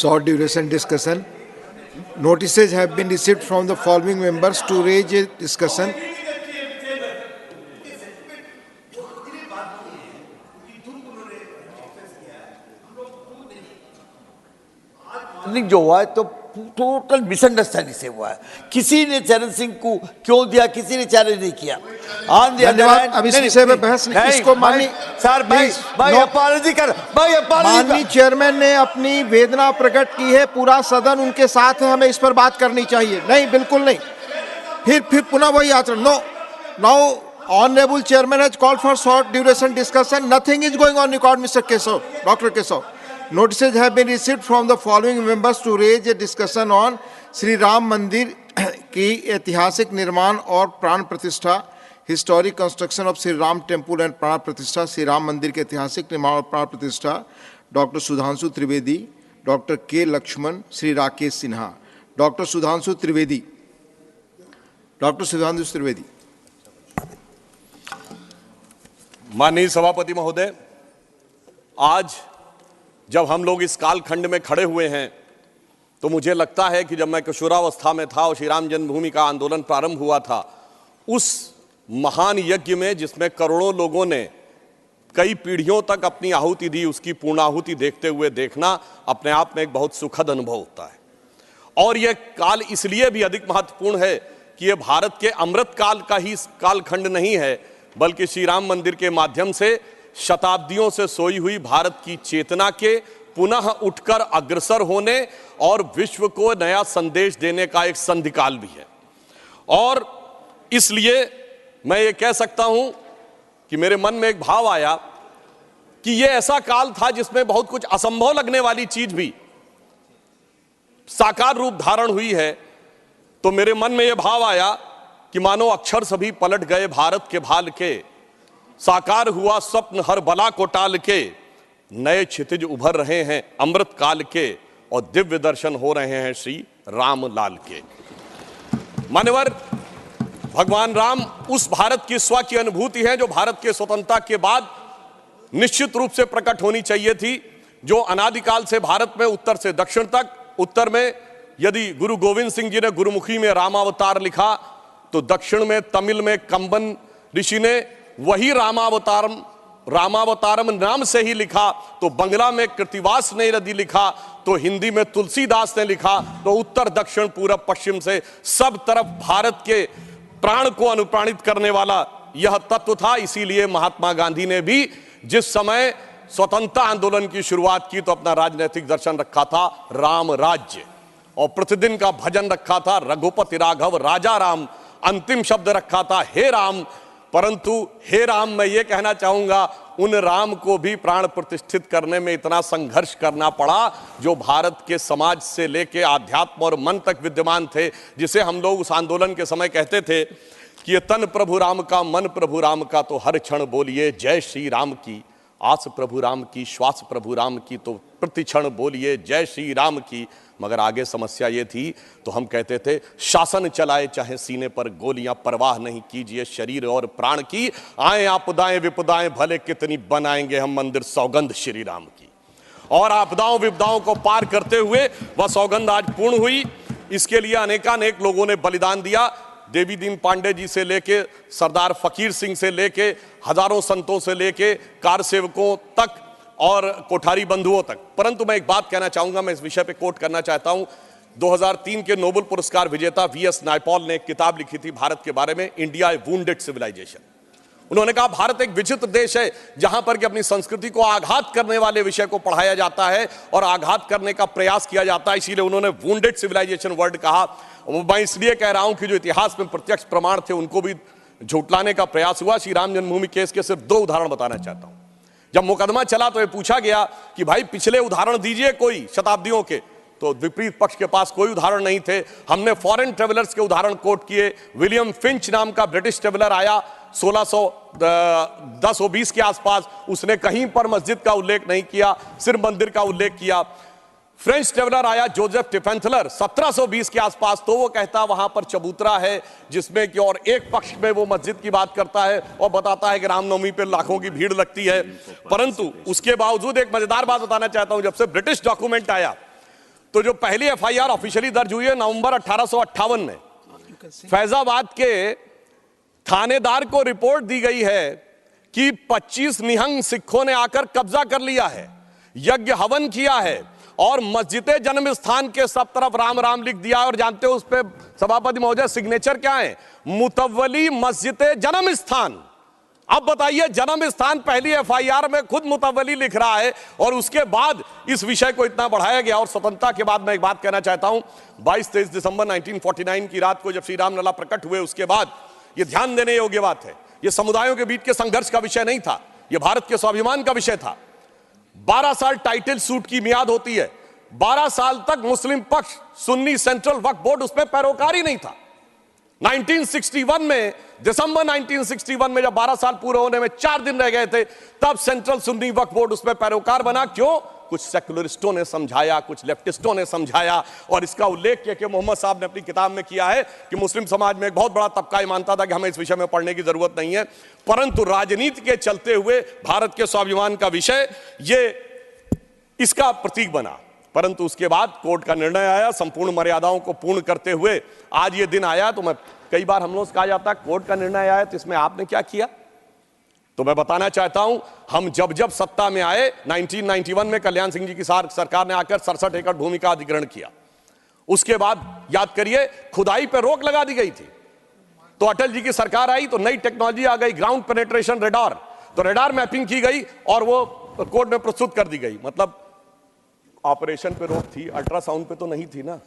short duration discussion. Notices have been received from the following members to raise a discussion. जो हुआ है तो total misunderstanding से हुआ है। किसी ने चरण सिंह को क्यों दिया, किसी ने चैलेंज नहीं किया। धन्यवाद। अब इस विषय में बहस नहीं, इसको माननीय सर भाई अपॉलॉजी कर, भाई अपॉलॉजी। माननीय चेयरमैन ने अपनी वेदना प्रकट की है, पूरा सदन उनके साथ है, हमें इस पर बात करनी चाहिए। नहीं, बिल्कुल नहीं, फिर पुनः वही आचरण। No, now honourable chairman has called for short duration discussion. Nothing is going on record mister Keshav, doctor Keshav. Notices have been received from the following members to raise a discussion on Shri Ram मंदिर की ऐतिहासिक निर्माण और प्राण प्रतिष्ठा, historic construction of Shri Ram temple and प्राण प्रतिष्ठा, श्री राम मंदिर के ऐतिहासिक निर्माण और प्राण प्रतिष्ठा, doctor Sudhanshu Trivedi, doctor K Laxman, Shri Rakesh Sinha. Doctor Sudhanshu Trivedi, doctor Sudhanshu Trivedi. माननीय सभापति महोदय, आज जब हम लोग इस कालखंड में खड़े हुए हैं तो मुझे लगता है कि जब मैं किशोरावस्था में था और श्री राम जन्मभूमि का आंदोलन प्रारंभ हुआ था, उस महान यज्ञ में जिसमें करोड़ों लोगों ने कई पीढ़ियों तक अपनी आहुति दी, उसकी पूर्णाहुति देखते हुए देखना अपने आप में एक बहुत सुखद अनुभव होता है। और यह काल इसलिए भी अधिक महत्वपूर्ण है कि यह भारत के अमृत काल का ही कालखंड नहीं है, बल्कि श्री राम मंदिर के माध्यम से शताब्दियों से सोई हुई भारत की चेतना के पुनः उठकर अग्रसर होने और विश्व को नया संदेश देने का एक संधिकाल भी है। और इसलिए मैं ये कह सकता हूं कि मेरे मन में एक भाव आया कि यह ऐसा काल था जिसमें बहुत कुछ असंभव लगने वाली चीज भी साकार रूप धारण हुई है। तो मेरे मन में यह भाव आया कि मानो अक्षर सभी पलट गए भारत के भाल के, साकार हुआ स्वप्न हर बला को टाल के, नए क्षितिज उभर रहे हैं अमृत काल के और दिव्य दर्शन हो रहे हैं श्री राम लाल के। मान्यवर, भगवान राम उस भारत की स्व की अनुभूति है जो भारत के स्वतंत्रता के बाद निश्चित रूप से प्रकट होनी चाहिए थी, जो अनादिकाल से भारत में उत्तर से दक्षिण तक, उत्तर में यदि गुरु गोविंद सिंह जी ने गुरुमुखी में रामावतार लिखा तो दक्षिण में तमिल में कंबन ऋषि ने वही रामावतारम नाम से ही लिखा, तो बंगला में कृतिवास ने यदि लिखा तो हिंदी में तुलसीदास ने लिखा, तो उत्तर दक्षिण पूरब पश्चिम से सब तरफ भारत के प्राण को अनुप्राणित करने वाला यह तत्व था। इसीलिए महात्मा गांधी ने भी जिस समय स्वतंत्रता आंदोलन की शुरुआत की तो अपना राजनीतिक दर्शन रखा था राम राज्य, और प्रतिदिन का भजन रखा था रघुपति राघव राजा राम, अंतिम शब्द रखा था हे राम। परंतु हे राम, मैं ये कहना चाहूंगा, उन राम को भी प्राण प्रतिष्ठित करने में इतना संघर्ष करना पड़ा जो भारत के समाज से लेके आध्यात्म और मन तक विद्यमान थे, जिसे हम लोग उस आंदोलन के समय कहते थे कि ये तन प्रभु राम का, मन प्रभु राम का, तो हर क्षण बोलिए जय श्री राम की, आस प्रभु राम की, श्वास प्रभु राम की, तो प्रति क्षण बोलिए जय श्री राम की। मगर आगे समस्या ये थी, तो हम कहते थे शासन चलाए चाहे सीने पर गोलियां, परवाह नहीं कीजिए शरीर और प्राण की, आए आपदाएं विपदाएं भले कितनी बनाएंगे हम मंदिर सौगंध श्री राम की। और आपदाओं विपदाओं को पार करते हुए वह सौगंध आज पूर्ण हुई। इसके लिए अनेकानेक लोगों ने बलिदान दिया, देवी दीन पांडे जी से लेके सरदार फकीर सिंह से लेके हजारों संतों से लेके कार सेवकों तक और कोठारी बंधुओं तक। परंतु मैं एक बात कहना चाहूंगा, मैं इस विषय पे कोट करना चाहता हूं। 2003 के नोबेल पुरस्कार विजेता वीएस नायपॉल ने एक किताब लिखी थी भारत के बारे में, इंडिया ए वुंडेड सिविलाइजेशन। उन्होंने कहा भारत एक विचित्र देश है जहां पर कि अपनी संस्कृति को आघात करने वाले विषय को पढ़ाया जाता है और आघात करने का प्रयास किया जाता है, इसीलिए उन्होंने वुंडेड सिविलाइजेशन वर्ड कहा। मैं इसलिए कह रहा हूं कि जो इतिहास में प्रत्यक्ष प्रमाण थे उनको भी झुटलाने का प्रयास हुआ। श्री राम जन्मभूमि केस के सिर्फ 2 उदाहरण बताना चाहता हूं। जब मुकदमा चला तो ये पूछा गया कि भाई पिछले उदाहरण दीजिए कोई शताब्दियों के, तो विपरीत पक्ष के पास कोई उदाहरण नहीं थे। हमने फॉरेन ट्रेवलर्स के उदाहरण कोट किए। विलियम फिंच नाम का ब्रिटिश ट्रेवलर आया 1610-20 के आसपास, उसने कहीं पर मस्जिद का उल्लेख नहीं किया, सिर्फ मंदिर का उल्लेख किया। फ्रेंच ट्रेवलर आया जोसेफ टिफेंथलर 1720 के आसपास, तो वो कहता वहां पर चबूतरा है जिसमें कि और एक पक्ष में वो मस्जिद की बात करता है और बताता है कि रामनवमी पे लाखों की भीड़ लगती है। परंतु उसके बावजूद एक मजेदार बात बताना चाहता हूं, जब से ब्रिटिश डॉक्यूमेंट आया तो जो पहली एफआईआर ऑफिशियली दर्ज हुई है नवंबर 1858 में, फैजाबाद के थानेदार को रिपोर्ट दी गई है कि 25 निहंग सिखों ने आकर कब्जा कर लिया है, यज्ञ हवन किया है और मस्जिद जन्म स्थान के सब तरफ राम राम लिख दिया। और जानते हो उस पे सभापति महोदय सिग्नेचर क्या है? मुतव्वली मस्जिद जन्म स्थान। अब बताइए, जन्म स्थान पहली एफआईआर में खुद मुतव्वली लिख रहा है और उसके बाद इस विषय को इतना बढ़ाया गया। और स्वतंत्रता के बाद मैं एक बात कहना चाहता हूं, 22-23 दिसंबर 1949 की रात को जब श्री राम लला प्रकट हुए, उसके बाद यह ध्यान देने योग्य बात है, यह समुदायों के बीच के संघर्ष का विषय नहीं था, यह भारत के स्वाभिमान का विषय था। 12 साल टाइटल सूट की मियाद होती है, 12 साल तक मुस्लिम पक्ष सुन्नी सेंट्रल वक्फ बोर्ड उसमें पैरोकार ही नहीं था। 1961 में, दिसंबर 1961 में जब 12 साल पूरे होने में 4 दिन रह गए थे, तब सेंट्रल सुन्नी वक्फ बोर्ड उसमें पैरोकार बना। क्यों? कुछ सेकुलरिस्टों ने समझाया, कुछ लेफ्टिस्टों ने समझाया। और इसका उल्लेख के मोहम्मद साहब ने अपनी किताब में किया है कि मुस्लिम समाज में एक बहुत बड़ा तबका ये मानता था कि हमें इस विषय में पढ़ने की जरूरत नहीं है, परंतु राजनीति के चलते हुए भारत के स्वाभिमान का विषय ये इसका प्रतीक बना। परंतु उसके बाद कोर्ट का निर्णय आया, संपूर्ण मर्यादाओं को पूर्ण करते हुए आज ये दिन आया। तो मैं कई बार हम लोग से कहा जाता है कोर्ट का निर्णय आया तो इसमें आपने क्या किया? तो मैं बताना चाहता हूं, हम जब जब सत्ता में आए 1991 में कल्याण सिंह जी की सरकार ने आकर 67 एकड़ भूमि का अधिग्रहण किया। उसके बाद याद करिए, खुदाई पर रोक लगा दी गई थी। तो अटल जी की सरकार आई तो नई टेक्नोलॉजी आ गई, ग्राउंड पेनिट्रेशन रेडार। तो रेडार मैपिंग की गई और वो कोर्ट में प्रस्तुत कर दी गई। मतलब ऑपरेशन पे रोक थी, अल्ट्रासाउंड पे तो नहीं थी ना।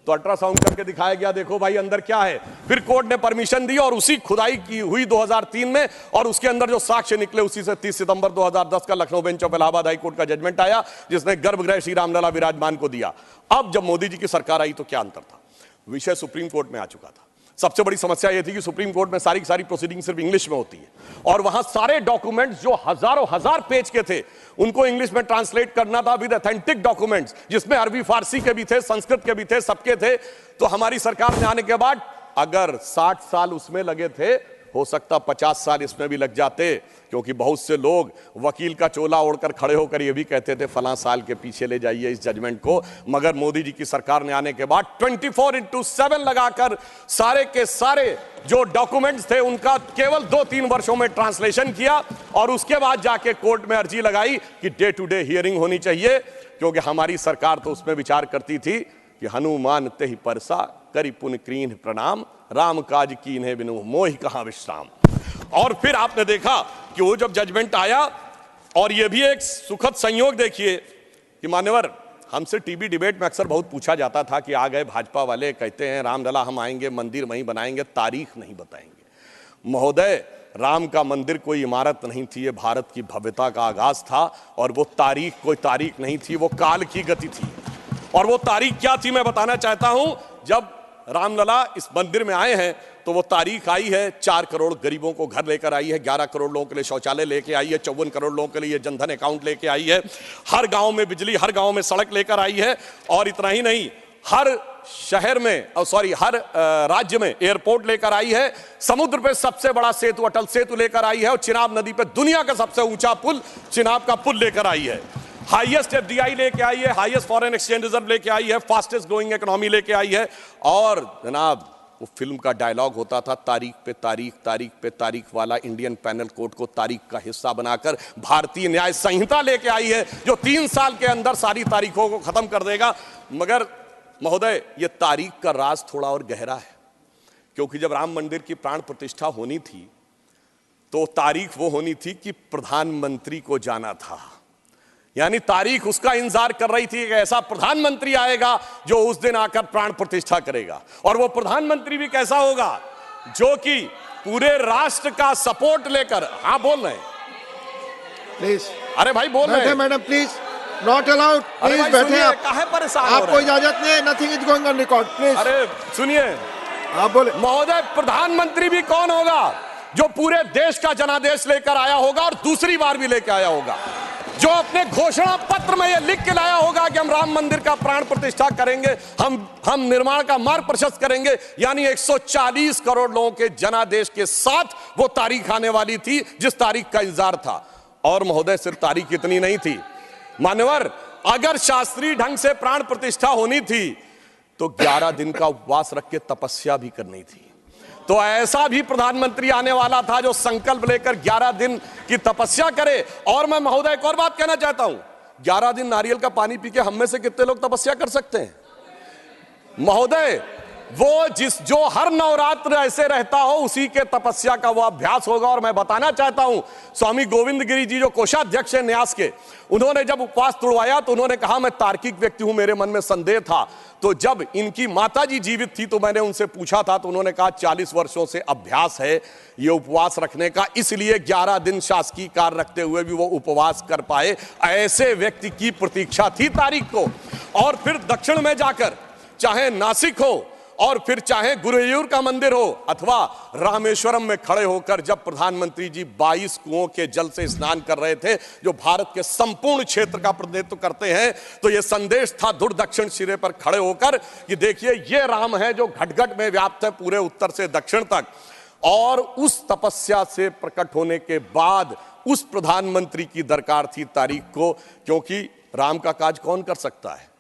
तो अल्ट्रासाउंड करके दिखाया गया, देखो भाई अंदर क्या है। फिर कोर्ट ने परमिशन दी और उसी खुदाई की हुई 2003 में, और उसके अंदर जो साक्ष्य निकले उसी से 30 सितंबर 2010 का Lucknow bench of Allahabad high court का जजमेंट आया, जिसने गर्भगृह श्री रामलला विराजमान को दिया। अब जब मोदी जी की सरकार आई तो क्या अंतर था? विषय सुप्रीम कोर्ट में आ चुका था। सबसे बड़ी समस्या यह थी कि सुप्रीम कोर्ट में सारी की सारी प्रोसीडिंग सिर्फ इंग्लिश में होती है, और वहां सारे डॉक्यूमेंट्स जो हजारों हजार पेज के थे उनको इंग्लिश में ट्रांसलेट करना था विद ऑथेंटिक डॉक्यूमेंट्स, जिसमें अरबी फारसी के भी थे, संस्कृत के भी थे, सबके थे। तो हमारी सरकार ने आने के बाद अगर 60 साल उसमें लगे थे, हो सकता 50 साल इसमें भी लग जाते, क्योंकि बहुत से लोग वकील का चोला ओढ़कर खड़े होकर ये भी कहते थे फलां साल के पीछे ले जाइए इस जजमेंट को। मगर मोदी जी की सरकार ने आने के बाद 24/7 लगाकर सारे के सारे जो डॉक्यूमेंट्स थे उनका केवल 2-3 वर्षों में ट्रांसलेशन किया, और उसके बाद जाके कोर्ट में अर्जी लगाई कि डे टू डे हियरिंग होनी चाहिए। क्योंकि हमारी सरकार तो उसमें विचार करती थी कि हनुमान तेहि परसा करि पुन कीन्ह प्रणाम, राम काज कीन्हे बिनु मोहि कहां विश्राम। और फिर आपने देखा कि वो जब जजमेंट आया, और ये भी एक सुखद संयोग देखिए कि मान्यवर, हमसे टीवी डिबेट में अक्सर बहुत पूछा जाता था कि आ गए भाजपा वाले, कहते हैं रामलला हम आएंगे, मंदिर वहीं बनाएंगे, तारीख नहीं बताएंगे। महोदय, राम का मंदिर कोई इमारत नहीं थी, ये भारत की भव्यता का आगाज था। और वो तारीख कोई तारीख नहीं थी, वो काल की गति थी। और वो तारीख क्या थी मैं बताना चाहता हूं। जब रामलला इस मंदिर में आए हैं तो वो तारीख आई है, 4 करोड़ गरीबों को घर लेकर आई है, 11 करोड़ लोगों के लिए शौचालय लेके आई है, 54 करोड़ लोगों के लिए जनधन अकाउंट लेके आई है, हर गांव में बिजली, हर गांव में सड़क लेकर आई है। और इतना ही नहीं, हर शहर में हर राज्य में एयरपोर्ट लेकर आई है, समुद्र पे सबसे बड़ा सेतु अटल सेतु लेकर आई है, और चिनाब नदी पे दुनिया का सबसे ऊंचा पुल चिनाब का पुल लेकर आई है, हाईएस्ट एफडीआई लेके आई है, हाईएस्ट फॉरेन एक्सचेंज रिजर्व लेके आई है, फास्टेस्ट ग्रोइंग इकोनॉमी लेके आई है। और जनाब, वो फिल्म का डायलॉग होता था, तारीख पे तारीख, तारीख पे तारीख वाला इंडियन पैनल कोड को तारीख का हिस्सा बनाकर भारतीय न्याय संहिता लेके आई है, जो 3 साल के अंदर सारी तारीखों को खत्म कर देगा। मगर महोदय, ये तारीख का राज थोड़ा और गहरा है, क्योंकि जब राम मंदिर की प्राण प्रतिष्ठा होनी थी तो तारीख वो होनी थी कि प्रधानमंत्री को जाना था। यानी तारीख उसका इंतजार कर रही थी कि ऐसा प्रधानमंत्री आएगा जो उस दिन आकर प्राण प्रतिष्ठा करेगा। और वो प्रधानमंत्री भी कैसा होगा, जो कि पूरे राष्ट्र का सपोर्ट लेकर, हाँ बोल रहे हैं प्लीज, अरे भाई बोल रहे हैं madam please, not allowed, please बैठे आप, काहे परेशान हो रहे हैं? आपको इजाजत नहीं है, nothing is going on record, please. अरे सुनिए, आप बोले। महोदय, प्रधानमंत्री भी कौन होगा, जो पूरे देश का जनादेश लेकर आया होगा और दूसरी बार भी लेकर आया होगा, जो अपने घोषणा पत्र में यह लिख के लाया होगा कि हम राम मंदिर का प्राण प्रतिष्ठा करेंगे, हम निर्माण का मार्ग प्रशस्त करेंगे। यानी 140 करोड़ लोगों के जनादेश के साथ वो तारीख आने वाली थी जिस तारीख का इंतजार था। और महोदय, सिर्फ तारीख इतनी नहीं थी मान्यवर, अगर शास्त्रीय ढंग से प्राण प्रतिष्ठा होनी थी तो 11 दिन का उपवास रख के तपस्या भी करनी थी। तो ऐसा भी प्रधानमंत्री आने वाला था जो संकल्प लेकर 11 दिन की तपस्या करे। और मैं महोदय एक और बात कहना चाहता हूं, 11 दिन नारियल का पानी पी के हम में से कितने लोग तपस्या कर सकते हैं महोदय? वो जो हर नवरात्र ऐसे रहता हो उसी के तपस्या का वो अभ्यास होगा। और मैं बताना चाहता हूं, स्वामी गोविंद गिरी जी जो कोषाध्यक्ष हैं न्यास के, उन्होंने जब उपवास तोड़वाया तो उन्होंने कहा मैं तार्किक व्यक्ति हूं, मेरे मन में संदेह था। तो जब इनकी माता जी जीवित थी तो मैंने उनसे पूछा था, तो उन्होंने कहा 40 वर्षों से अभ्यास है ये उपवास रखने का, इसलिए 11 दिन शासकीय कार्य रखते हुए भी वो उपवास कर पाए। ऐसे व्यक्ति की प्रतीक्षा थी तारीख को। और फिर दक्षिण में जाकर चाहे नासिक हो और फिर चाहे गुरुवायूर का मंदिर हो अथवा रामेश्वरम में खड़े होकर जब प्रधानमंत्री जी 22 कुओं के जल से स्नान कर रहे थे, जो भारत के संपूर्ण क्षेत्र का प्रतिनिधित्व करते हैं, तो यह संदेश था दूर दक्षिण सिरे पर खड़े होकर कि देखिए ये राम है जो घट-घट में व्याप्त है पूरे उत्तर से दक्षिण तक। और उस तपस्या से प्रकट होने के बाद उस प्रधानमंत्री की दरकार थी तारीख को, क्योंकि राम का काज कौन कर सकता है?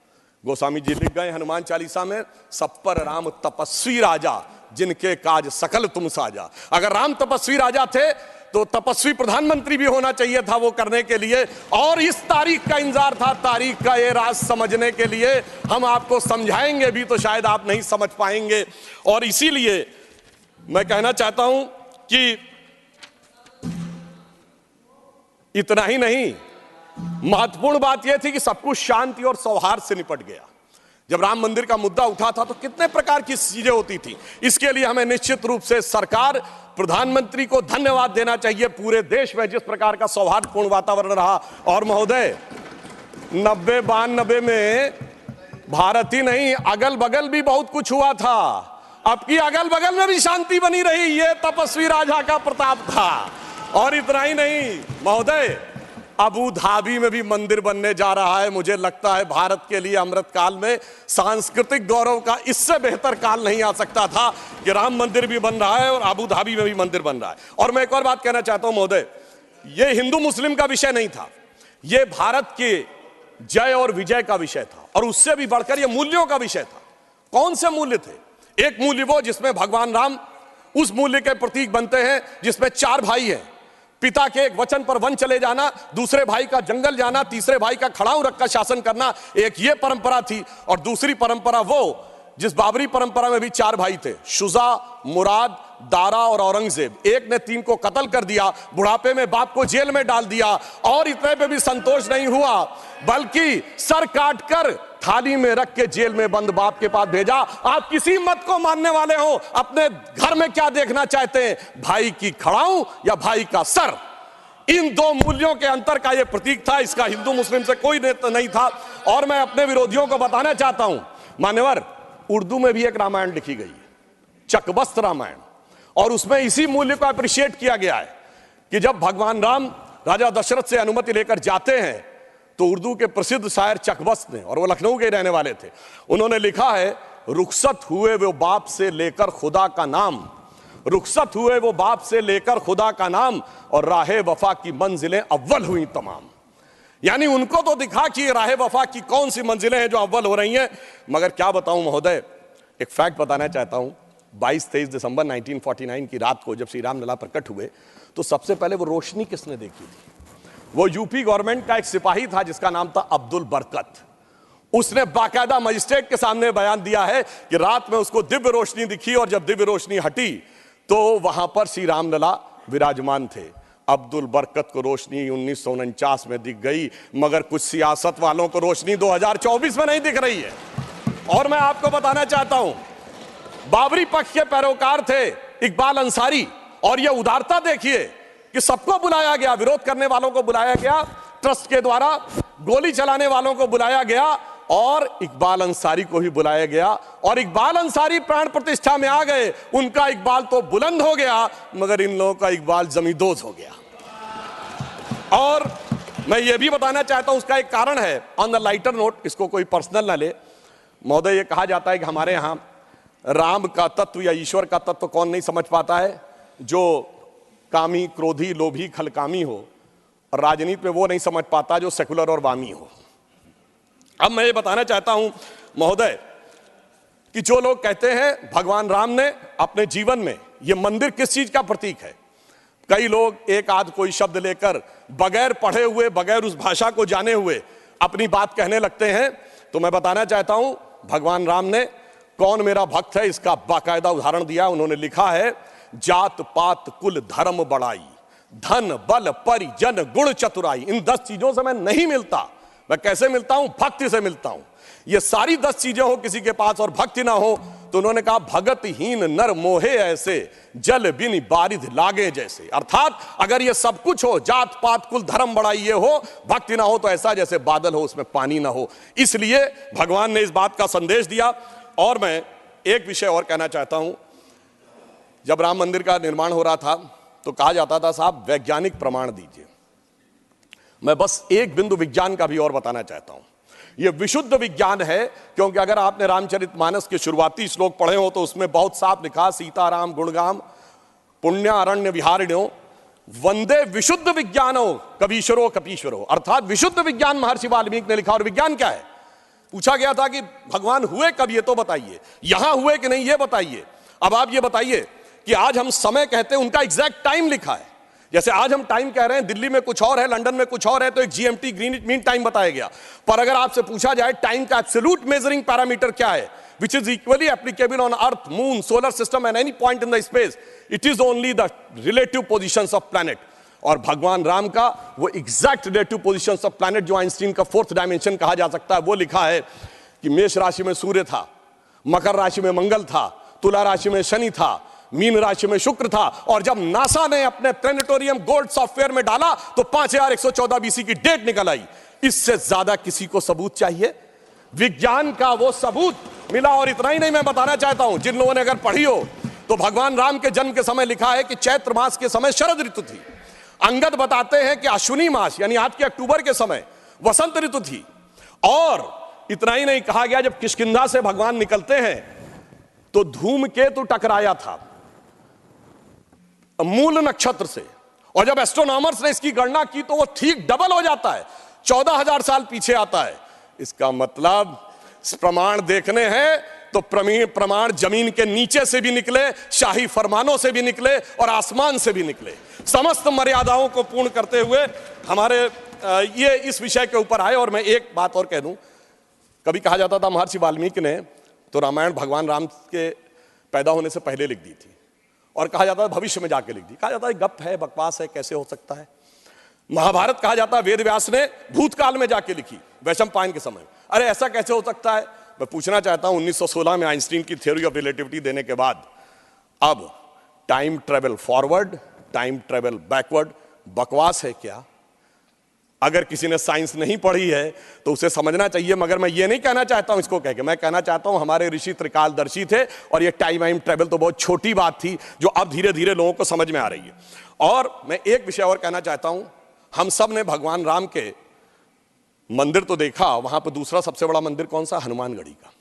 गोस्वामी जी लिख गए हनुमान चालीसा में, सब पर राम तपस्वी राजा, जिनके काज सकल तुम साजा। अगर राम तपस्वी राजा थे तो तपस्वी प्रधानमंत्री भी होना चाहिए था वो करने के लिए। और इस तारीख का इंतजार था, तारीख का ये राज समझने के लिए। हम आपको समझाएंगे भी तो शायद आप नहीं समझ पाएंगे। और इसीलिए मैं कहना चाहता हूं कि इतना ही नहीं, महत्वपूर्ण बात यह थी कि सब कुछ शांति और सौहार्द से निपट गया। जब राम मंदिर का मुद्दा उठा था तो कितने प्रकार की चीजें होती थी। इसके लिए हमें निश्चित रूप से सरकार, प्रधानमंत्री को धन्यवाद देना चाहिए। पूरे देश में जिस प्रकार का सौहार्दपूर्ण वातावरण रहा। और महोदय 90-92 में भारत ही नहीं, अगल बगल भी बहुत कुछ हुआ था। अब की अगल बगल में भी शांति बनी रही, ये तपस्वी राजा का प्रताप था। और इतना ही नहीं महोदय, अबू धाबी में भी मंदिर बनने जा रहा है। मुझे लगता है भारत के लिए अमृत काल में सांस्कृतिक गौरव का इससे बेहतर काल नहीं आ सकता था कि राम मंदिर भी बन रहा है और अबू धाबी में भी मंदिर बन रहा है। और मैं एक और बात कहना चाहता हूं महोदय, यह हिंदू मुस्लिम का विषय नहीं था, यह भारत के जय और विजय का विषय था। और उससे भी बढ़कर यह मूल्यों का विषय था। कौन से मूल्य थे? एक मूल्य वो जिसमें भगवान राम उस मूल्य के प्रतीक बनते हैं जिसमें 4 भाई हैं, पिता के एक वचन पर वन चले जाना, दूसरे भाई का जंगल जाना, तीसरे भाई का खड़ाऊ रखकर शासन करना, एक ये परंपरा थी। और दूसरी परंपरा वो जिस बाबरी परंपरा में भी 4 भाई थे, शुजा, मुराद, दारा और औरंगजेब। एक ने 3 को कत्ल कर दिया, बुढ़ापे में बाप को जेल में डाल दिया। और इतने पे भी संतोष नहीं हुआ, बल्कि सर काटकर थाली में रख के जेल में बंद बाप के पास भेजा। आप किसी मत को मानने वाले हो, अपने घर में क्या देखना चाहते हैं, भाई की खड़ाऊ या भाई का सर? इन 2 मूल्यों के अंतर का यह प्रतीक था। इसका हिंदू मुस्लिम से कोई नहीं था। और मैं अपने विरोधियों को बताना चाहता हूं, मान्यवर, उर्दू में भी एक रामायण लिखी गई है, चकबस्त रामायण। और उसमें इसी मूल्य को अप्रिशिएट किया गया है कि जब भगवान राम राजा दशरथ से अनुमति लेकर जाते हैं तो उर्दू के प्रसिद्ध शायर चकबस्त ने, और वो लखनऊ के रहने वाले थे, उन्होंने लिखा है, रुखसत हुए वो बाप से लेकर खुदा का नाम, रुखसत हुए वो बाप से लेकर खुदा का नाम, और राहे वफा की मंजिलें अव्वल हुई तमाम। यानी उनको तो दिखा कि राहे वफा की कौन सी मंजिलें हैं जो अव्वल हो रही हैं। मगर क्या बताऊं महोदय, एक फैक्ट बताना चाहता हूं। 22-23 दिसंबर 1949 की रात को जब श्री राम लला प्रकट हुए तो सबसे पहले वो रोशनी किसने देखी थी? वो यूपी गवर्नमेंट का एक सिपाही था जिसका नाम था अब्दुल बरकत। उसने बाकायदा मजिस्ट्रेट के सामने बयान दिया है कि रात में उसको दिव्य रोशनी दिखी, और जब दिव्य रोशनी हटी तो वहां पर श्री राम लला विराजमान थे। अब्दुल बरकत को रोशनी 1949 में दिख गई, मगर कुछ सियासत वालों को रोशनी 2024 में नहीं दिख रही है। और मैं आपको बताना चाहता हूं, बाबरी पक्ष के पैरोकार थे इकबाल अंसारी, और यह उदारता देखिए कि सबको बुलाया गया, विरोध करने वालों को बुलाया गया, ट्रस्ट के द्वारा गोली चलाने वालों को बुलाया गया, और इकबाल अंसारी को ही बुलाया गया। और इकबाल अंसारी प्राण प्रतिष्ठा में आ गए। उनका इकबाल तो बुलंद हो गया, मगर इन लोगों का इकबाल जमींदोज हो गया। और मैं ये भी बताना चाहता हूं, उसका एक कारण है। ऑन द लाइटर नोट, इसको कोई पर्सनल ना ले महोदय, ये कहा जाता है कि हमारे यहां राम का तत्व या ईश्वर का तत्व कौन नहीं समझ पाता है? जो कामी, क्रोधी, लोभी, खलकामी हो। और राजनीति में वो नहीं समझ पाता जो सेकुलर और वामी हो। अब मैं ये बताना चाहता हूं महोदय कि जो लोग कहते हैं भगवान राम ने अपने जीवन में ये मंदिर किस चीज का प्रतीक है, कई लोग एक आध कोई शब्द लेकर बगैर पढ़े हुए, बगैर उस भाषा को जाने हुए अपनी बात कहने लगते हैं। तो मैं बताना चाहता हूं भगवान राम ने कौन मेरा भक्त है इसका बाकायदा उदाहरण दिया। उन्होंने लिखा है, जात पात कुल धर्म बड़ाई, धन बल परिजन गुण चतुराई। इन 10 चीजों से मैं नहीं मिलता। मैं कैसे मिलता हूं? भक्ति से मिलता हूं। ये सारी 10 चीजें हो किसी के पास और भक्ति ना हो, तो उन्होंने कहा भगतहीन नर मोहे ऐसे, जल बिन बारिध लागे जैसे। अर्थात अगर ये सब कुछ हो, जात पात कुल धर्म बड़ाई ये हो, भक्ति ना हो तो ऐसा जैसे बादल हो उसमें पानी ना हो। इसलिए भगवान ने इस बात का संदेश दिया। और मैं एक विषय और कहना चाहता हूं, जब राम मंदिर का निर्माण हो रहा था तो कहा जाता था साहब वैज्ञानिक प्रमाण दीजिए। मैं बस एक बिंदु विज्ञान का भी और बताना चाहता हूं। यह विशुद्ध विज्ञान है, क्योंकि अगर आपने रामचरितमानस के शुरुआती श्लोक पढ़े हो तो उसमें बहुत साफ लिखा, सीताराम गुणगाम पुण्य अरण्य विहारिण्यो वंदे विशुद्ध विज्ञानो कवीश्वरो कपीश्वरो। अर्थात विशुद्ध विज्ञान महर्षि वाल्मीकि ने लिखा। और विज्ञान क्या है? पूछा गया था कि भगवान हुए कब, ये तो बताइए, यहां हुए कि नहीं ये बताइए। अब आप ये बताइए कि आज हम समय कहते हैं, उनका एग्जैक्ट टाइम लिखा है। जैसे आज हम टाइम कह रहे हैं, दिल्ली में कुछ और है, लंदन में कुछ और है, तो एक जीएमटी ग्रीनिच मीन टाइम बताया गया। पर अगर आपसे पूछा जाए टाइम का एब्सोल्यूट मेजरिंग पैरामीटर क्या है, which is equally applicable on earth, moon, solar system and any point in the space, it is only the relative positions of planet। और भगवान राम का वो exact relative positions of planet जो Einstein का 4th dimension कहा जा सकता है, वो लिखा है कि मेष राशि में सूर्य था, मकर राशि में मंगल था, तुला राशि में शनि था, मीन राशि में शुक्र था। और जब नासा ने अपने प्लेनेटोरियम गोल्ड सॉफ्टवेयर में डाला तो 5114 बीसी की डेट निकल आई। इससे ज्यादा किसी को सबूत चाहिए? विज्ञान का वो सबूत मिला। और इतना ही नहीं, मैं बताना चाहता हूं, जिन लोगों ने अगर पढ़ी हो तो भगवान राम के जन्म के समय लिखा है कि चैत्र मास के समय शरद ऋतु थी। अंगद बताते हैं कि अश्विनी मास यानी आज के अक्टूबर के समय वसंत ऋतु थी। और इतना ही नहीं, कहा गया जब किष्किंधा से भगवान निकलते हैं तो धूमकेतु टकराया था मूल नक्षत्र से। और जब एस्ट्रोनॉमर्स ने इसकी गणना की तो वो ठीक डबल हो जाता है, 14,000 साल पीछे आता है। इसका मतलब प्रमाण देखने हैं तो प्रमाण जमीन के नीचे से भी निकले, शाही फरमानों से भी निकले और आसमान से भी निकले। समस्त मर्यादाओं को पूर्ण करते हुए हमारे ये इस विषय के ऊपर आए। और मैं एक बात और कह दूं, कभी कहा जाता था महर्षि वाल्मीकि ने तो रामायण भगवान राम के पैदा होने से पहले लिख दी थी, और कहा जाता है भविष्य में जाके लिख दी। कहा जाता है गप है, बकवास है, कैसे हो सकता है। महाभारत कहा जाता है वेद व्यास ने भूतकाल में जाके लिखी, वैशंपायन के समय। अरे ऐसा कैसे हो सकता है? मैं पूछना चाहता हूं, 1916 में आइंस्टीन की थ्योरी ऑफ रिलेटिविटी देने के बाद अब time travel forward, time travel backward बकवास है क्या? अगर किसी ने साइंस नहीं पढ़ी है तो उसे समझना चाहिए। मगर मैं ये नहीं कहना चाहता हूं इसको कह के, मैं कहना चाहता हूं हमारे ऋषि त्रिकालदर्शी थे और ये टाइम ट्रेवल तो बहुत छोटी बात थी जो अब धीरे धीरे लोगों को समझ में आ रही है। और मैं एक विषय और कहना चाहता हूं, हम सब ने भगवान राम के मंदिर तो देखा, वहां पर दूसरा सबसे बड़ा मंदिर कौन सा? हनुमानगढ़ी का।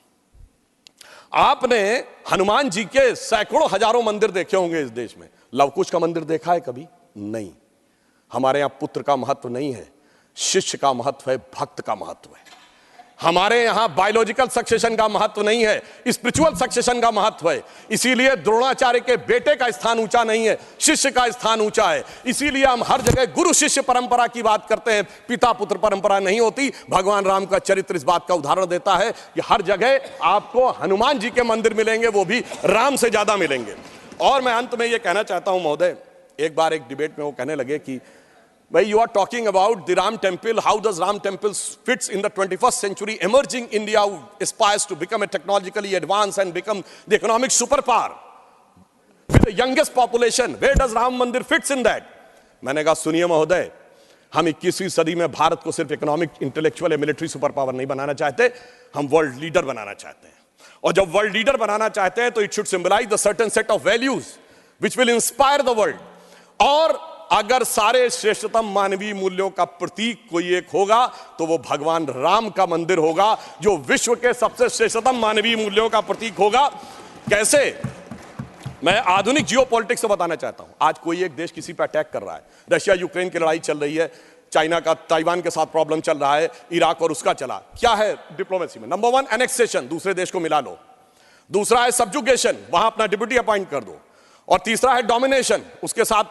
आपने हनुमान जी के सैकड़ों हजारों मंदिर देखे होंगे इस देश में। लवकुश का मंदिर देखा है कभी? नहीं। हमारे यहां पुत्र का महत्व नहीं है, शिष्य का महत्व है, भक्त का महत्व है। हमारे यहां बायोलॉजिकल सक्सेशन का महत्व नहीं है, स्पिरिचुअल सक्सेशन का महत्व है। इसीलिए द्रोणाचार्य के बेटे का स्थान ऊंचा नहीं है, शिष्य का स्थान ऊंचा है। इसीलिए हम हर जगह गुरु शिष्य परंपरा की बात करते हैं, पिता पुत्र परंपरा नहीं होती। भगवान राम का चरित्र इस बात का उदाहरण देता है कि हर जगह आपको हनुमान जी के मंदिर मिलेंगे, वो भी राम से ज्यादा मिलेंगे। और मैं अंत में यह कहना चाहता हूं महोदय, एक बार एक डिबेट में वो कहने लगे कि भाई you are talking about the Ram temple, how does Ram temple fits in the 21st century emerging India who aspires to become a technologically advanced and become the economic superpower with the youngest population, where does Ram Mandir fits in that? मैंने कहा सुनिए महोदय, हम 21वीं सदी में भारत को सिर्फ इकोनॉमिक, इंटेलेक्चुअल या मिलिट्री सुपर पावर नहीं बनाना चाहते, हम वर्ल्ड लीडर बनाना चाहते हैं। और जब वर्ल्ड लीडर बनाना चाहते हैं तो it should symbolise the certain set of values which will inspire the world. और अगर सारे श्रेष्ठतम मानवीय मूल्यों का प्रतीक कोई एक होगा तो वो भगवान राम का मंदिर होगा, जो विश्व के सबसे श्रेष्ठतम मानवीय मूल्यों का प्रतीक होगा। कैसे? मैं आधुनिक जियोपॉलिटिक्स से बताना चाहता हूं। आज कोई एक देश किसी पर अटैक कर रहा है, रशिया यूक्रेन की लड़ाई चल रही है, चाइना का ताइवान के साथ प्रॉब्लम चल रहा है, इराक और उसका चला। क्या है डिप्लोमेसी में? नंबर 1 एनेक्सेशन, दूसरे देश को मिला लो। दूसरा है सब्जुगेशन, वहां अपना डिप्यूटी अपॉइंट कर दो। और तीसरा है डोमिनेशन, उसके साथ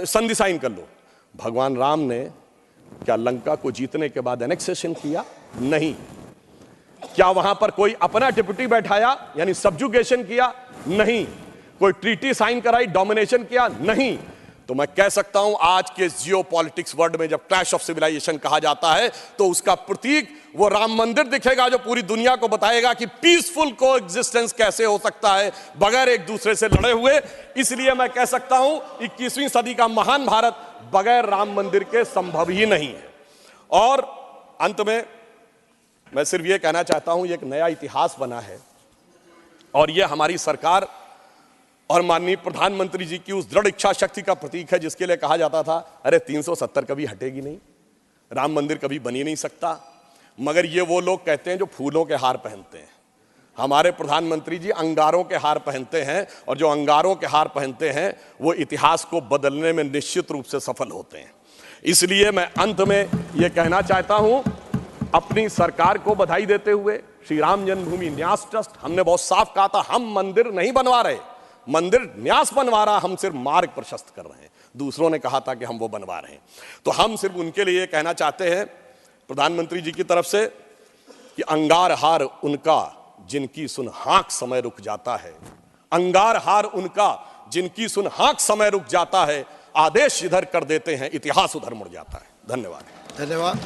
संधि साइन कर लो। भगवान राम ने क्या लंका को जीतने के बाद एनेक्सेशन किया? नहीं। क्या वहां पर कोई अपना डिप्यूटी बैठाया यानी सब्जुगेशन किया? नहीं। कोई ट्रीटी साइन कराई, डोमिनेशन किया? नहीं। तो मैं कह सकता हूं आज के जियोपॉलिटिक्स वर्ल्ड में जब क्लैश ऑफ सिविलाइजेशन कहा जाता है तो उसका प्रतीक वो राम मंदिर दिखेगा जो पूरी दुनिया को बताएगा कि पीसफुल कोएग्जिस्टेंस कैसे हो सकता है बगैर एक दूसरे से लड़े हुए। इसलिए मैं कह सकता हूं 21वीं सदी का महान भारत बगैर राम मंदिर के संभव ही नहीं है। और अंत में मैं सिर्फ ये कहना चाहता हूं, ये एक नया इतिहास बना है और ये हमारी सरकार और माननीय प्रधानमंत्री जी की उस दृढ़ इच्छा शक्ति का प्रतीक है जिसके लिए कहा जाता था अरे 370 कभी हटेगी नहीं, राम मंदिर कभी बन ही नहीं सकता। मगर ये वो लोग कहते हैं जो फूलों के हार पहनते हैं। हमारे प्रधानमंत्री जी अंगारों के हार पहनते हैं और जो अंगारों के हार पहनते हैं वो इतिहास को बदलने में निश्चित रूप से सफल होते हैं। इसलिए मैं अंत में ये कहना चाहता हूं, अपनी सरकार को बधाई देते हुए, श्री राम जन्मभूमि न्यास ट्रस्ट, हमने बहुत साफ कहा था हम मंदिर नहीं बनवा रहे, मंदिर न्यास बनवा रहा, हम सिर्फ मार्ग प्रशस्त कर रहे हैं। दूसरों ने कहा था कि हम वो बनवा रहे हैं। तो हम सिर्फ उनके लिए कहना चाहते हैं प्रधानमंत्री जी की तरफ से कि अंगार हार उनका जिनकी सुन हाँक समय रुक जाता है, अंगार हार उनका जिनकी सुन हाँक समय रुक जाता है, आदेश इधर कर देते हैं इतिहास उधर मुड़ जाता है। धन्यवाद। धन्यवाद।